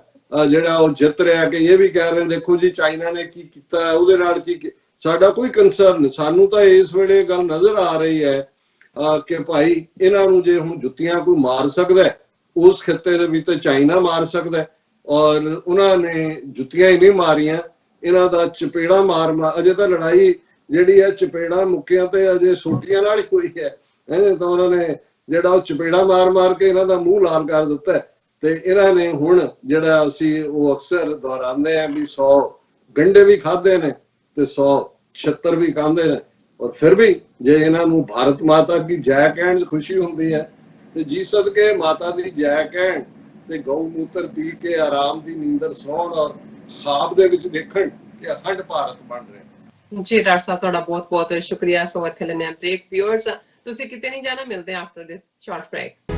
ਜਿਹੜਾ ਉਹ ਜਿੱਤ ਰਿਹਾ, ਕਿ ਇਹ ਵੀ ਕਹਿ ਰਹੇ ਦੇਖੋ ਜੀ ਚਾਈਨਾ ਨੇ ਕੀ ਕੀਤਾ, ਉਹਦੇ ਨਾਲ ਕੀ। ਸਾਡਾ ਕੋਈ ਕੰਸਰਨ, ਸਾਨੂੰ ਤਾਂ ਇਸ ਵੇਲੇ ਗੱਲ ਨਜ਼ਰ ਆ ਰਹੀ ਹੈ ਕਿ ਭਾਈ ਇਹਨਾਂ ਨੂੰ ਜੇ ਹੁਣ ਜੁੱਤੀਆਂ ਕੋਈ ਮਾਰ ਸਕਦਾ ਉਸ ਖਿੱਤੇ ਦੇ ਵਿੱਚ ਚਾਈਨਾ ਮਾਰ ਸਕਦਾ। ਔਰ ਉਹਨਾਂ ਨੇ ਜੁੱਤੀਆਂ ਹੀ ਨਹੀਂ ਮਾਰੀਆਂ, ਇਹਨਾਂ ਦਾ ਚਪੇੜਾ ਮਾਰ ਅਜੇ ਤਾਂ ਲੜਾਈ ਜਿਹੜੀ ਹੈ ਚਪੇੜਾ ਮੁੱਕਿਆਂ ਤੇ ਅਜੇ ਸੋਟੀਆਂ ਨਾਲ ਹੀ ਹੋਈ ਹੈ। ਤਾਂ ਉਹਨਾਂ ਨੇ ਜਿਹੜਾ ਉਹ ਚਪੇੜਾ ਮਾਰ ਕੇ ਇਹਨਾਂ ਦਾ ਮੂੰਹ ਲਾਲ ਕਰ ਦਿੱਤਾ। ਤੇ ਇਹਨਾਂ ਨੇ ਹੁਣ ਜਿਹੜਾ ਅਸੀਂ ਉਹ ਅਕਸਰ ਦੁਹਰਾਉਂਦੇ ਆ ਵੀ 100 ਗੰਢੇ ਵੀ ਖਾਦੇ ਨੇ ਤੇ 100 ਛਿੱਤਰ ਵੀ ਖਾਂਦੇ ਨੇ। ਔਰ ਫਿਰ ਵੀ ਜੇ ਇਹਨਾਂ ਨੂੰ ਭਾਰਤ ਮਾਤਾ ਦੀ ਜੈ ਕਹਿਣ ਚ ਖੁਸ਼ੀ ਹੁੰਦੀ ਹੈ ਤੇ ਜੀ ਸਦਕੇ ਮਾਤਾ ਦੀ ਜੈ ਕਹਿਣ ਤੇ ਗਊ ਮੂਤਰ ਪੀ ਕੇ ਆਰਾਮ ਦੀ ਨੀਂਦਰ ਸੌਣ ਔਰ ਖਾਬ ਦੇ ਵਿੱਚ ਦੇਖਣ ਕਿ ਅਖੰਡ ਭਾਰਤ ਬਣ ਰਿਹਾ। ਜੀ ਡਾਕਟਰ ਸਾਹਿਬ ਤੁਹਾਡਾ ਬਹੁਤ ਬਹੁਤ ਸ਼ੁਕਰੀਆ। ਸੋ ਇੱਥੇ ਲੈਣੇ ਬ੍ਰੇਕ। ਵਿਊਅਰਸ ਤੁਸੀਂ ਕਿਤੇ ਨਹੀਂ ਜਾਣਾ, ਮਿਲਦੇ ਆ ਆਫਟਰ ਦਿਸ ਸ਼ਾਰਟ ਬ੍ਰੇਕ।